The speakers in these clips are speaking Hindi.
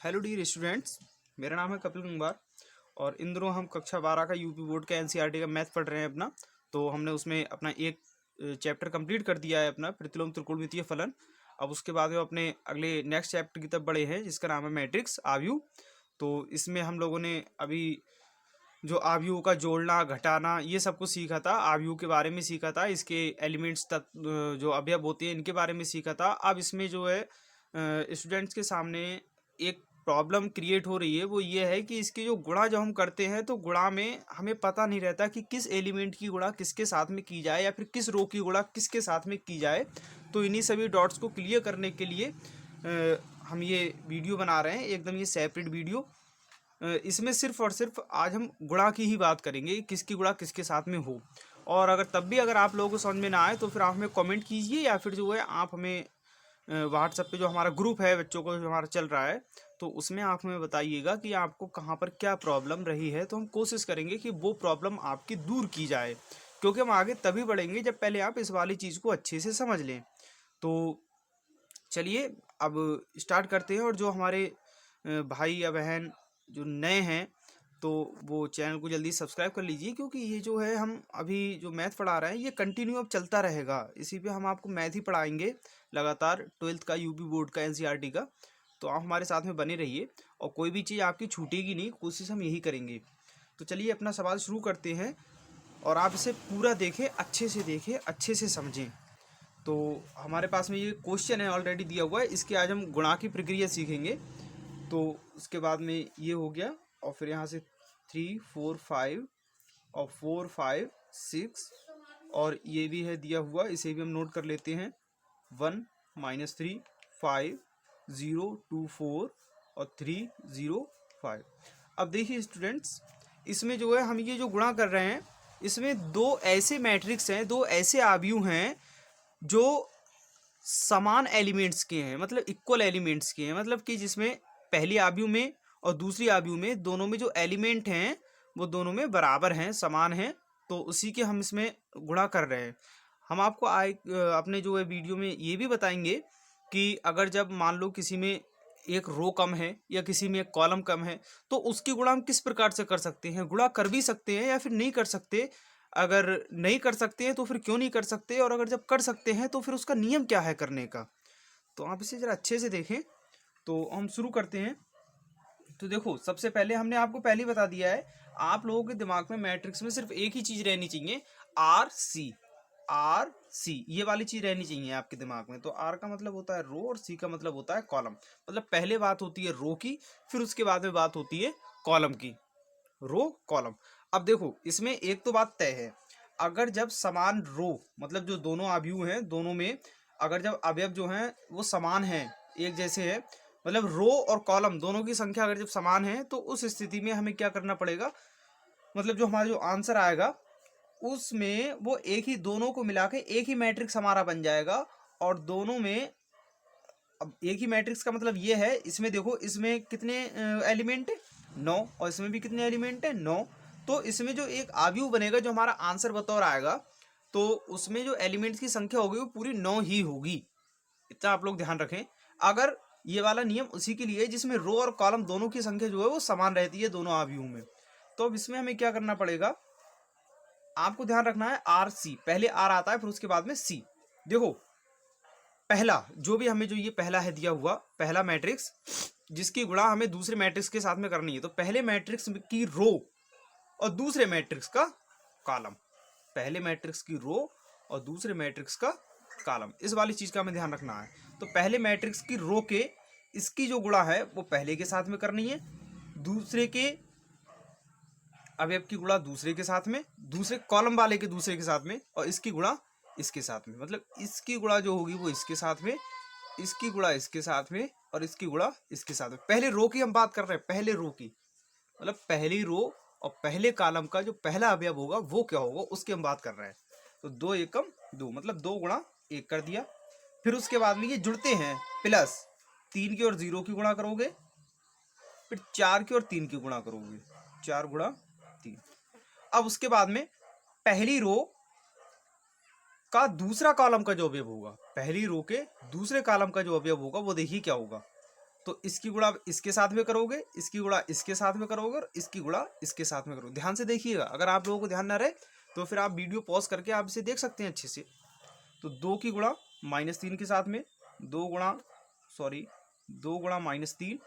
हेलो डियर स्टूडेंट्स, मेरा नाम है कपिल कुमार और इन दिनों हम कक्षा 12 का यूपी बोर्ड का एनसीईआरटी का मैथ पढ़ रहे हैं अपना। तो हमने उसमें अपना एक चैप्टर कंप्लीट कर दिया है अपना प्रतिलोम त्रिकोणमितीय फलन। अब उसके बाद में अपने अगले नेक्स्ट चैप्टर की तरफ बढ़े हैं जिसका नाम है मैट्रिक्स आव्यूह। तो इसमें हम लोगों ने अभी जो आव्यूह का जोड़ना घटाना ये सब कुछ सीखा था, आव्यूह के बारे में सीखा था, इसके एलिमेंट्स तत्व जो अवयव होते हैं इनके बारे में सीखा था। अब इसमें जो है स्टूडेंट्स के सामने एक प्रॉब्लम क्रिएट हो रही है, वो ये है कि इसके जो गुणा जब हम करते हैं तो गुणा में हमें पता नहीं रहता कि किस एलिमेंट की गुणा किसके साथ में की जाए या फिर किस रो की गुणा किसके साथ में की जाए। तो इन्हीं सभी डॉट्स को क्लियर करने के लिए हम ये वीडियो बना रहे हैं, एकदम ये सेपरेट वीडियो। इसमें सिर्फ और सिर्फ आज हम गुणा की ही बात करेंगे, किसकी गुणा किसके साथ में हो। और अगर तब भी अगर आप लोगों को समझ में ना आए तो फिर आप हमें कमेंट कीजिए या फिर जो है आप हमें व्हाट्सएप पे जो हमारा ग्रुप है बच्चों को जो हमारा चल रहा है तो उसमें आप हमें बताइएगा कि आपको कहाँ पर क्या प्रॉब्लम रही है, तो हम कोशिश करेंगे कि वो प्रॉब्लम आपकी दूर की जाए। क्योंकि हम आगे तभी बढ़ेंगे जब पहले आप इस वाली चीज़ को अच्छे से समझ लें। तो चलिए अब स्टार्ट करते हैं। और जो हमारे भाई या बहन जो नए हैं तो वो चैनल को जल्दी सब्सक्राइब कर लीजिए, क्योंकि ये जो है हम अभी जो मैथ पढ़ा रहे हैं ये कंटिन्यू अब चलता रहेगा। इसी पे हम आपको मैथ ही पढ़ाएंगे लगातार, 12th का यूपी बोर्ड का एनसीईआरटी का। तो आप हमारे साथ में बने रहिए और कोई भी चीज़ आपकी छूटेगी नहीं, कोशिश हम यही करेंगे। तो चलिए अपना सवाल शुरू करते हैं और आप इसे पूरा देखें, अच्छे से देखें, अच्छे से समझें। तो हमारे पास में ये क्वेश्चन है ऑलरेडी दिया हुआ है, इसके आज हम गुणा की प्रक्रिया सीखेंगे। तो उसके बाद में ये हो गया और फिर यहाँ से 3 4 5 और 4 5 6 और ये भी है दिया हुआ, इसे भी हम नोट कर लेते हैं। 1 -3 5 0 2 4 और 3 0 5। अब देखिए स्टूडेंट्स, इसमें जो है हम ये जो गुणा कर रहे हैं इसमें दो ऐसे मैट्रिक्स हैं, दो ऐसे आव्यूह हैं जो समान एलिमेंट्स के हैं, मतलब इक्वल एलिमेंट्स के हैं। मतलब कि जिसमें पहली आव्यूह में और दूसरी आव्यूह में दोनों में जो एलिमेंट हैं वो दोनों में बराबर हैं, समान हैं। तो उसी के हम इसमें गुणा कर रहे हैं। हम आपको अपने जो है वीडियो में ये भी बताएंगे कि अगर जब मान लो किसी में एक रो कम है या किसी में एक कॉलम कम है तो उसकी गुणा हम किस प्रकार से कर सकते हैं, गुणा कर भी सकते हैं या फिर नहीं कर सकते। अगर नहीं कर सकते हैं तो फिर क्यों नहीं कर सकते, और अगर जब कर सकते हैं तो फिर उसका नियम क्या है करने का। तो आप इसे ज़रा अच्छे से देखें। तो हम शुरू करते हैं। तो देखो, सबसे पहले हमने आपको पहले ही बता दिया है, आप लोगों के दिमाग में मैट्रिक्स में सिर्फ एक ही चीज़ रहनी चाहिए, आर सी। आर सी ये वाली चीज़ रहनी चाहिए आपके दिमाग में। तो आर का मतलब होता है रो और सी का मतलब होता है कॉलम। मतलब पहले बात होती है रो की, फिर उसके बाद में बात होती है कॉलम की। Row column. अब देखो, इसमें एक तो बात तय है, अगर जब समान रो मतलब जो दोनों आव्यूह हैं दोनों में अगर जब अवयव जो हैं वो समान हैं, एक जैसे है, मतलब रो और कॉलम दोनों की संख्या अगर जब समान है तो उस स्थिति में हमें क्या करना पड़ेगा, मतलब जो हमारा जो आंसर आएगा उसमें वो एक ही, दोनों को मिला के एक ही मैट्रिक्स हमारा बन जाएगा। और दोनों में अब एक ही मैट्रिक्स का मतलब ये है, इसमें देखो इसमें कितने एलिमेंट है, 9, और इसमें भी कितने एलिमेंट है, 9। तो इसमें जो एक आव्यूह बनेगा जो हमारा आंसर बतौर आएगा, तो उसमें जो एलिमेंट्स की संख्या होगी वो पूरी 9 ही होगी। इतना आप लोग ध्यान रखें। अगर ये वाला नियम उसी के लिए है जिसमें रो और कॉलम दोनों की संख्या जो है वो समान रहती है दोनों आव्यूह में। तो अब इसमें हमें क्या करना पड़ेगा, आपको ध्यान रखना है आर सी, पहले आर आता है फिर उसके बाद में सी। देखो, पहला जो भी हमें जो ये पहला है दिया हुआ पहला मैट्रिक्स जिसकी गुणा हमें दूसरे मैट्रिक्स के साथ में करनी है, तो पहले मैट्रिक्स की रो और दूसरे मैट्रिक्स का कॉलम, पहले मैट्रिक्स की रो और दूसरे मैट्रिक्स का कॉलम, इस वाली चीज का हमें ध्यान रखना है। तो पहले मैट्रिक्स की रो के इसकी जो गुणा है वो पहले के साथ में करनी है, दूसरे के अवयव की गुणा दूसरे के साथ में, दूसरे कॉलम वाले के दूसरे के साथ में, और इसकी गुणा इसके साथ में। मतलब इसकी गुणा जो होगी वो इसके साथ में, इसकी गुणा इसके साथ में, और इसकी गुणा इसके साथ में। पहले रो की हम बात कर रहे हैं, पहले रो की, मतलब पहली रो और पहले कॉलम का जो पहला अवयव होगा वो क्या होगा उसकी हम बात कर रहे हैं। तो 2 एकम 2, मतलब 2 गुणा 1 कर दिया। फिर उसके बाद में ये जुड़ते हैं, प्लस 3 की और 0 की गुणा करोगे, फिर 4 की और 3 की गुणा करोगे, 4 गुणा 3। अब उसके बाद में पहली रो का दूसरा कॉलम का जो अवयव होगा, पहली रो के दूसरे कॉलम का जो अवयव होगा वो देखिए क्या होगा, तो इसकी गुणा इसके साथ में करोगे, इसकी गुणा इसके साथ में करोगे और इसकी गुणा इसके साथ में करोगे। ध्यान से देखिएगा, अगर आप लोगों को ध्यान ना रहे तो फिर आप वीडियो पॉज करके आप इसे देख सकते हैं अच्छे से। तो 2 की गुणा -3 के साथ में 2 गुणा -3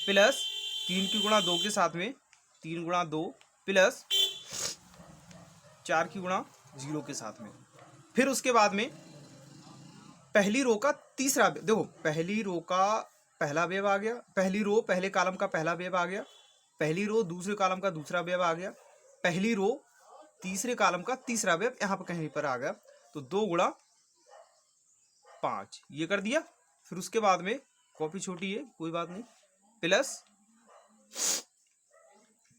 प्लस 3 की गुणा 2 के साथ में 3 गुणा 2 प्लस 4 की गुणा 0 के साथ में। फिर उसके बाद में पहली रो का तीसरा, देखो पहली रो का पहला अवयव आ गया, पहली रो पहले कॉलम का पहला अवयव आ गया, पहली रो दूसरे कॉलम का दूसरा अवयव आ गया, पहली रो तीसरे कॉलम का तीसरा अवयव यहाँ पर कहीं पर आ गया। तो 2 गुणा 5 ये कर दिया। फिर उसके बाद में कॉपी छोटी है कोई बात नहीं, प्लस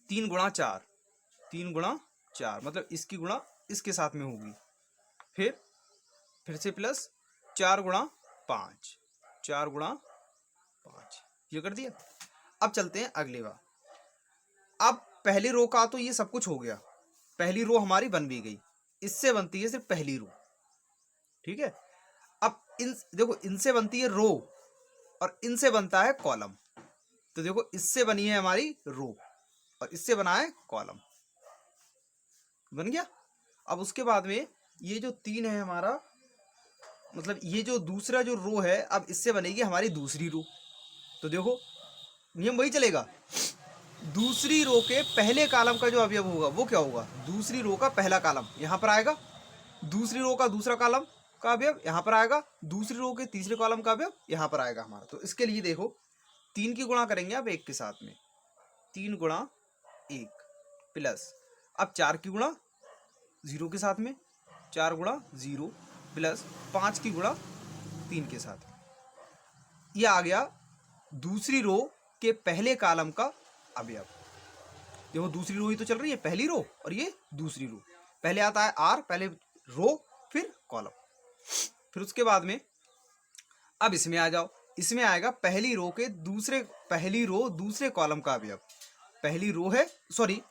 3 गुणा 4 3 गुणा 4 मतलब इसकी गुणा इसके साथ में होगी। फिर से प्लस 4 गुणा 5 4 गुणा 5 ये कर दिया। अब चलते हैं अगले बार। अब पहली रो का तो ये सब कुछ हो गया, पहली रो हमारी बन भी गई, इससे बनती है सिर्फ पहली रो, ठीक है। अब इन देखो इनसे बनती है रो और इनसे बनता है कॉलम। तो देखो इससे बनी है हमारी रो और इससे बना है कॉलम, बन गया। अब उसके बाद में ये जो 3 है हमारा, मतलब ये जो दूसरा जो रो है, अब इससे बनेगी हमारी दूसरी रो। तो देखो नियम वही चलेगा, दूसरी रो के पहले कॉलम का जो अवयव होगा वो क्या होगा, दूसरी रो का पहला कॉलम यहाँ पर आएगा, दूसरी रो का दूसरा कॉलम का अवयव यहाँ पर आएगा, दूसरी रो के तीसरे कॉलम का अवयव यहाँ पर आएगा हमारा। तो इसके लिए देखो 3 की गुणा करेंगे अब 1 के साथ में, 3 गुणा 1 प्लस अब 4 की गुणा 0 के साथ में, 4 गुणा 0 प्लस 5 की गुणा 3 के साथ। ये आ गया दूसरी रो के पहले कॉलम का अवयव। देखो दूसरी रो ही तो चल रही है, पहली रो और ये दूसरी रो, पहले आता है आर, पहले रो फिर कॉलम। फिर उसके बाद में अब इसमें आ जाओ, इसमें आएगा पहली रो दूसरे कॉलम का अवयव। पहली रो है सॉरी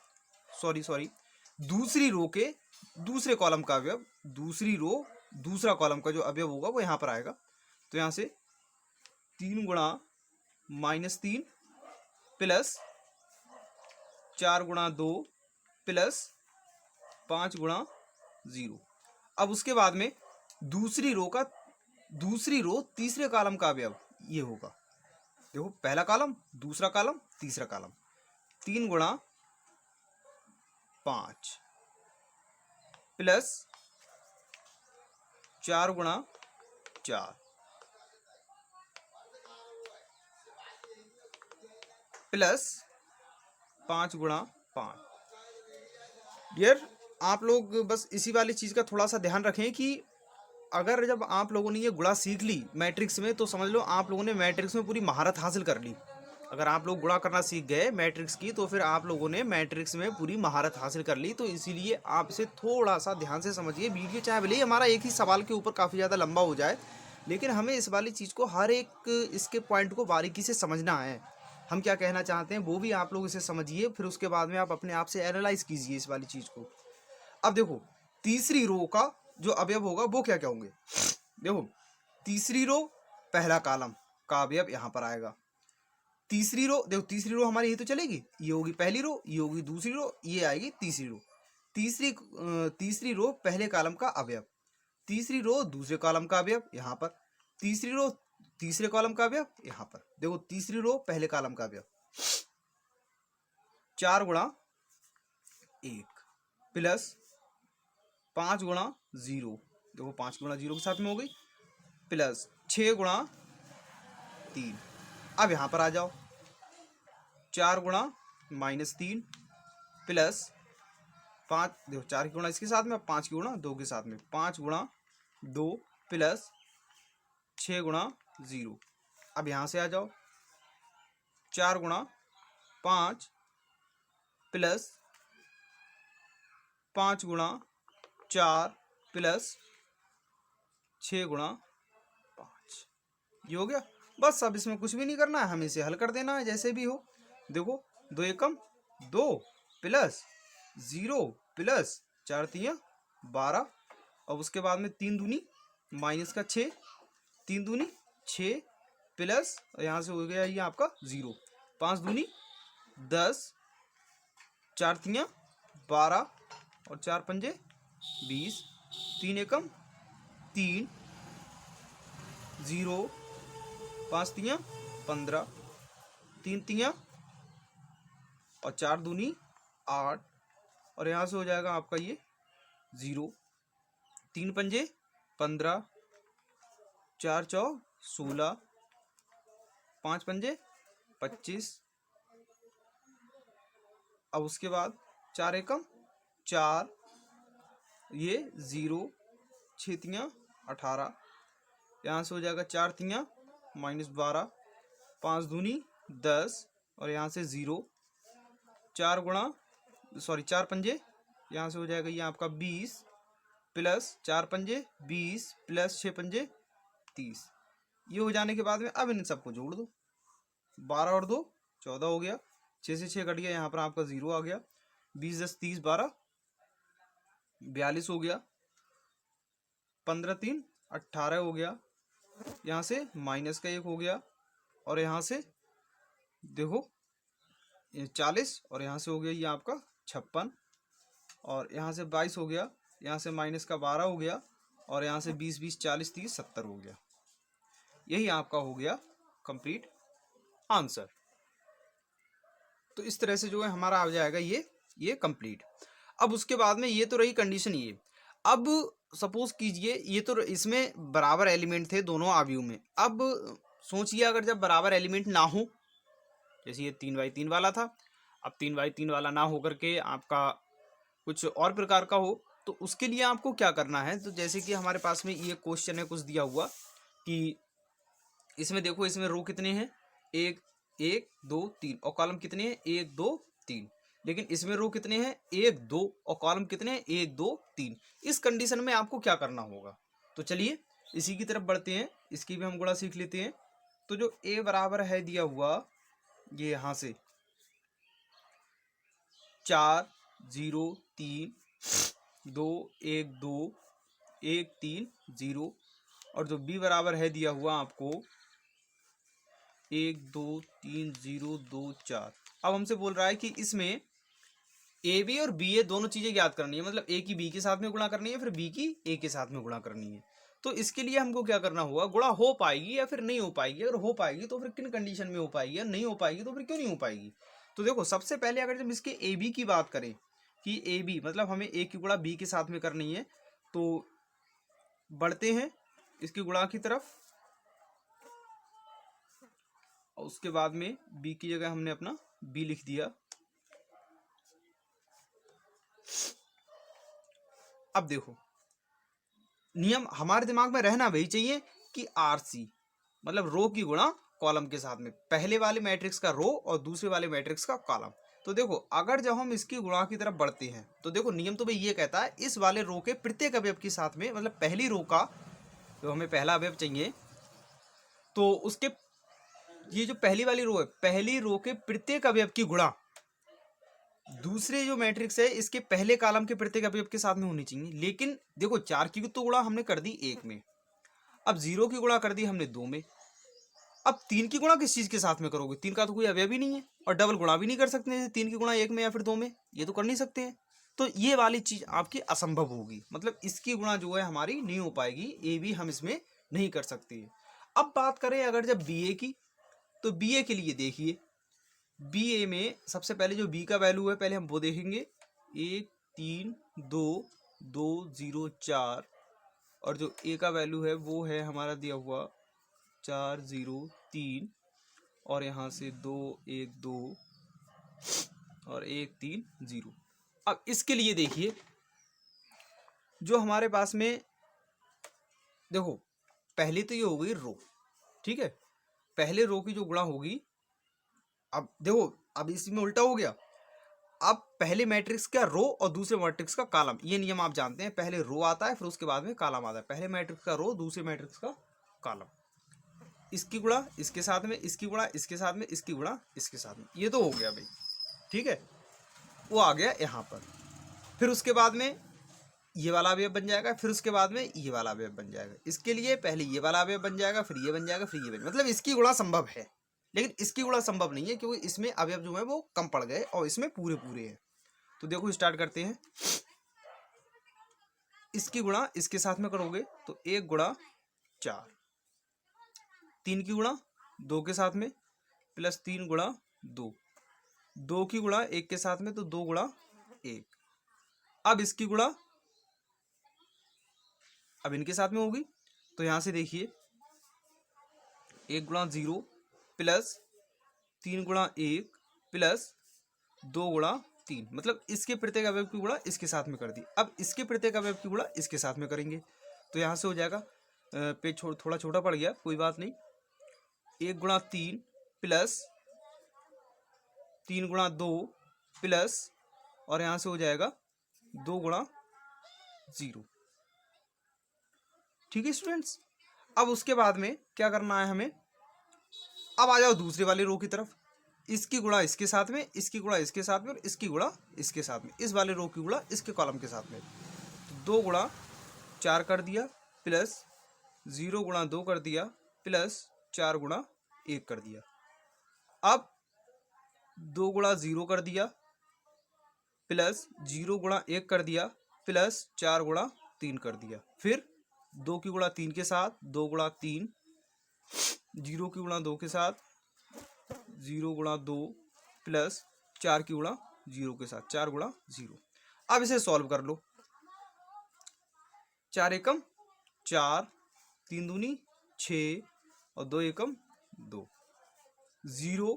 दूसरी रो के दूसरे कॉलम का अवयव, दूसरी रो दूसरा कॉलम का जो अवयव होगा वो यहाँ पर आएगा। तो यहाँ से 3 गुणा -3 प्लस 4 गुणा 2 प्लस 5 गुणा 0। अब उसके बाद में दूसरी रो तीसरे कॉलम का अवयव ये होगा। देखो पहला कॉलम दूसरा कॉलम तीसरा कॉलम, 3 गुणा 5 प्लस 4 गुणा 4 प्लस 5 गुणा 5। डियर आप लोग बस इसी वाली चीज़ का थोड़ा सा ध्यान रखें कि अगर जब आप लोगों ने ये गुणा सीख ली मैट्रिक्स में, तो समझ लो आप लोगों ने मैट्रिक्स में पूरी महारत हासिल कर ली। अगर आप लोग गुणा करना सीख गए मैट्रिक्स की, तो फिर आप लोगों ने मैट्रिक्स में पूरी महारत हासिल कर ली। तो इसीलिए आप इसे थोड़ा सा ध्यान से समझिए। वीडियो चाहे भले ही हमारा एक ही सवाल के ऊपर काफ़ी ज़्यादा लंबा हो जाए, लेकिन हमें इस वाली चीज़ को हर एक इसके पॉइंट को बारीकी से समझना है। हम क्या कहना चाहते हैं वो भी आप लोग इसे समझिए, फिर उसके बाद में आप अपने आप से एनालाइज कीजिए इस वाली चीज़ को। अब देखो तीसरी रो का जो अवयव होगा वो क्या क्या होंगे। देखो तीसरी रो पहला कॉलम का अवयव यहाँ पर आएगा। तीसरी रो, देखो तीसरी रो हमारी ये तो चलेगी, ये होगी पहली रो, ये होगी दूसरी रो, ये आएगी तीसरी रो। तीसरी रो पहले कॉलम का अवयव, तीसरी रो दूसरे कॉलम का अवयव यहाँ पर, तीसरी रो तीसरे कॉलम का अवयव यहाँ पर। देखो तीसरी रो पहले कॉलम का अवयव 4 गुणा 1 प्लस 5 गुणा 0, देखो 5 गुणा 0 के साथ में हो गई, प्लस 6 गुणा 3। अब यहाँ पर आ जाओ 4 गुणा -3 प्लस 5, देखो 4 की गुणा इसके साथ में, 5 की गुणा 2 के साथ में, 5 गुणा 2 प्लस 6 गुणा 0। अब यहाँ से आ जाओ 4 गुणा 5 प्लस 5 गुणा 4 प्लस 6 गुणा 5, ये हो गया। बस अब इसमें कुछ भी नहीं करना है, हमें इसे हल कर देना है जैसे भी हो। देखो 2 एकम 2 प्लस 0 प्लस 4 तियाँ 12, अब उसके बाद में 3 दूनी -6, 3 दूनी 6 प्लस यहाँ से हो गया ये आपका 0, 5 दूनी 10, 4 तियाँ 12 और 4 पंजे 20, 3 एकम 3, 0, 5 तियाँ 15, 3 तियाँ और 4 दूनी 8 और यहाँ से हो जाएगा आपका ये 0, 3 पंजे 15, 4 चौ 16, 5 पंजे 25। अब उसके बाद 4 एकम 4, ये 0, 6 तियाँ 18, यहाँ से हो जाएगा 4 तियाँ -12, 5 दूनी 10 और यहाँ से 0, 4 पंजे यहाँ से हो जाएगा ये आपका 20 प्लस 4 पंजे 20 प्लस 6 पंजे 30। ये हो जाने के बाद में अब इन सबको जोड़ दो, 12 और 2 14 हो गया, 6 से 6 कट गया, यहाँ पर आपका 0 आ गया, 20 10 30 12 42 हो गया, 15 3 18 हो गया, यहाँ से माइनस का 1 हो गया और यहाँ से देखो 40 और यहाँ से हो गया ये आपका 56 और यहाँ से 22 हो गया, यहाँ से माइनस का 12 हो गया और यहाँ से 20 20 40 30 70 हो गया। यही आपका हो गया कंप्लीट आंसर। तो इस तरह से जो है हमारा आ जाएगा ये कंप्लीट। अब उसके बाद में ये तो रही कंडीशन ये। अब सपोज कीजिए ये तो इसमें बराबर एलिमेंट थे दोनों अवयव में। अब सोचिए अगर जब बराबर एलिमेंट ना हो, जैसे ये 3x3 वाला था, अब 3x3 वाला ना हो करके आपका कुछ और प्रकार का हो, तो उसके लिए आपको क्या करना है। तो जैसे कि हमारे पास में ये क्वेश्चन है कुछ दिया हुआ कि इसमें देखो इसमें रो कितने हैं, 1 1 2 3 और कॉलम कितने हैं 1 2 3, लेकिन इसमें रो कितने हैं 1 2 और कॉलम कितने हैं 1 2 3। इस कंडीशन में आपको क्या करना होगा। तो चलिए इसी की तरफ बढ़ते हैं, इसकी भी हम गुणा सीख लेते हैं। तो जो a बराबर है दिया हुआ ये यहाँ से 4 0 3 2 1 2 1 3 0 और जो b बराबर है दिया हुआ आपको 1 2 3 0 2 4। अब हमसे बोल रहा है कि इसमें ए बी और बी ए दोनों चीजें याद करनी है, मतलब ए की बी के साथ में गुणा करनी है, फिर बी की ए के साथ में गुणा करनी है। तो इसके लिए हमको क्या करना होगा, गुणा हो पाएगी या फिर नहीं हो पाएगी, अगर हो पाएगी तो फिर किन कंडीशन में हो पाएगी, या नहीं हो पाएगी तो फिर क्यों नहीं हो पाएगी। तो देखो सबसे पहले अगर जब इसके ए बी की बात करें कि ए बी मतलब हमें ए की गुणा बी के साथ में करनी है, तो बढ़ते हैं इसकी गुणा की तरफ और उसके बाद में बी की जगह हमने अपना बी लिख दिया। अब देखो नियम हमारे दिमाग में रहना वही चाहिए कि आरसी मतलब रो की गुणा कॉलम के साथ में, पहले वाले मैट्रिक्स का रो और दूसरे वाले मैट्रिक्स का कॉलम। तो देखो अगर जब हम इसकी गुणा की तरफ बढ़ते हैं तो देखो नियम तो भाई ये कहता है इस वाले रो के प्रत्येक अवयव के साथ में, मतलब पहली रो का जो हमें पहला अवयव चाहिए तो उसके ये जो पहली वाली रो है, पहली रो के प्रत्येक अवयव की गुणा दूसरे जो मैट्रिक्स है इसके पहले कॉलम के प्रत्येक अवयव के साथ में होनी चाहिए। लेकिन देखो 4 की तो गुणा हमने कर दी 1 में, अब 0 की गुणा कर दी हमने 2 में, अब 3 की गुणा किस चीज के साथ में करोगे, 3 का तो कोई अवयव ही नहीं है और डबल गुणा भी नहीं कर सकते हैं 3 की गुणा 1 में या फिर 2 में, ये तो कर नहीं सकते हैं। तो ये वाली चीज आपकी असंभव होगी, मतलब इसकी गुणा जो है हमारी नहीं हो पाएगी, ए भी हम इसमें नहीं कर सकते। अब बात करें अगर जब बी ए की, तो बी ए के लिए देखिए बी ए में सबसे पहले जो बी का वैल्यू है पहले हम वो देखेंगे 1 3 2 2 0 4 और जो ए का वैल्यू है वो है हमारा दिया हुआ 4 0 3 और यहाँ से 2 1 2 और 1 3 0। अब इसके लिए देखिए जो हमारे पास में देखो पहले तो ये हो गई रो, ठीक है, पहले रो की जो गुणा होगी, अब देखो अब इसमें उल्टा हो गया, अब पहले मैट्रिक्स का रो और दूसरे मैट्रिक्स का कॉलम, ये नियम आप जानते हैं, पहले रो आता है फिर उसके बाद में कॉलम आता है, पहले मैट्रिक्स का रो दूसरे मैट्रिक्स का कॉलम, इसकी गुणा इसके साथ में, इसकी गुणा इसके साथ में, इसकी गुणा इसके साथ में, ये तो हो गया भाई, ठीक है, वो आ गया यहाँ पर। फिर उसके बाद में ये वाला अवयव बन जाएगा, फिर उसके बाद में ये वाला अवयव बन जाएगा। इसके लिए पहले ये वाला अवयव बन जाएगा, फिर ये बन जाएगा, फिर ये बन, मतलब इसकी गुणा संभव है, लेकिन इसकी गुणा संभव नहीं है क्योंकि इसमें अवयव जो है वो कम पड़ गए और इसमें पूरे पूरे हैं। तो देखो स्टार्ट करते हैं। इसकी गुणा इसके साथ में करोगे तो 1 गुणा 4, 3 की गुणा 2 के साथ में प्लस 3 गुणा 2, 2 की गुणा 1 के साथ में तो 2 गुणा 1। अब इसकी गुणा अब इनके साथ में होगी तो यहां से देखिए 1 गुणा 0 प्लस 3 गुणा 1 प्लस 2 गुणा 3, मतलब इसके प्रत्येक अवयव की गुणा इसके साथ में कर दी। अब इसके प्रत्येक अवयव की गुणा इसके साथ में करेंगे तो यहाँ से हो जाएगा, पेज थोड़ा छोटा पड़ गया, कोई बात नहीं। 1 गुणा 3 प्लस 3 गुणा 2 प्लस और यहाँ से हो जाएगा 2 गुणा 0। ठीक है स्टूडेंट्स, अब उसके बाद में क्या करना है हमें, अब आ जाओ दूसरे वाले रो की तरफ। इसकी गुणा इसके साथ में, इसकी गुणा इसके साथ में और इसकी गुणा इसके साथ में, इस वाले रो की गुणा इसके कॉलम के साथ में। तो 2 गुणा 4 कर दिया प्लस 0 गुणा 2 कर दिया प्लस 4 गुणा 1 कर दिया। अब 2 गुणा 0 कर दिया प्लस 0 गुणा 1 कर दिया प्लस 4 गुणा 3 कर दिया। फिर 2 की गुणा 3 के साथ 2 गुणा 3, 0 की गुणा 2 के साथ 0 गुणा 2 प्लस 4 की गुणा 0 के साथ 4 गुणा 0। अब इसे सॉल्व कर लो। 4 एकम 4, 3 दूनी 6 और 2 एकम 2, 0,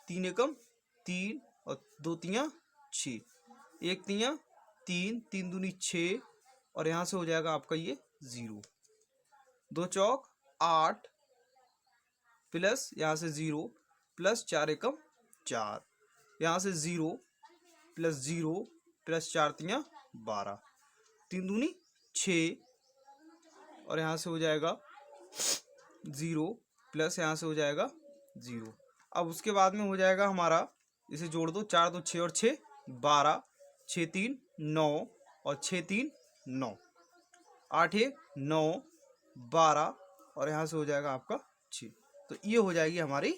3 एकम 3 और 2 तियां 6, 1 तियां 3, 3 दूनी 6 और यहाँ से हो जाएगा आपका ये 0, 2 चौक 8 प्लस यहाँ से 0 प्लस 4 एकम 4, यहाँ से 0 प्लस 0 प्लस 4 तियां 12, 3 दूनी 6 और यहाँ से हो जाएगा 0 प्लस यहाँ से हो जाएगा 0। अब उसके बाद में हो जाएगा हमारा, इसे जोड़ दो, 4 2 6 और 6 12, 6 3 9 और 6 3 9, 8 1 9 12 और यहाँ से हो जाएगा आपका 6। तो ये हो जाएगी हमारी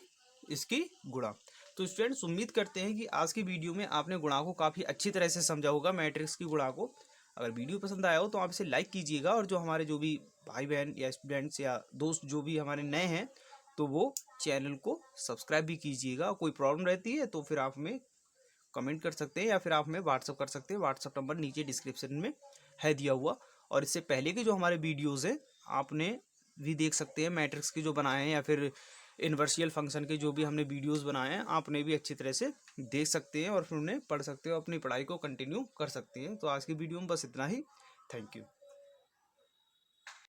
इसकी गुणा। तो स्टूडेंट्स उम्मीद करते हैं कि आज की वीडियो में आपने गुणा को काफ़ी अच्छी तरह से समझा होगा, मैट्रिक्स की गुणा को। अगर वीडियो पसंद आया हो तो आप इसे लाइक कीजिएगा और जो हमारे जो भी भाई बहन या स्टूडेंट्स या दोस्त जो भी हमारे नए हैं तो वो चैनल को सब्सक्राइब भी कीजिएगा। कोई प्रॉब्लम रहती है तो फिर आप हमें कमेंट कर सकते हैं या फिर आप हमें व्हाट्सअप कर सकते हैं। व्हाट्सअप नंबर नीचे डिस्क्रिप्शन में है दिया हुआ। और इससे पहले के जो हमारे वीडियोज़ हैं आपने भी देख सकते हैं, मैट्रिक्स के जो बनाए हैं या फिर इन्वर्सियल फंक्शन के जो भी हमने वीडियोस बनाए हैं आपने भी अच्छी तरह से देख सकते हैं और फिर उन्हें पढ़ सकते हो, अपनी पढ़ाई को कंटिन्यू कर सकते हैं। तो आज की वीडियो में बस इतना ही। Thank you.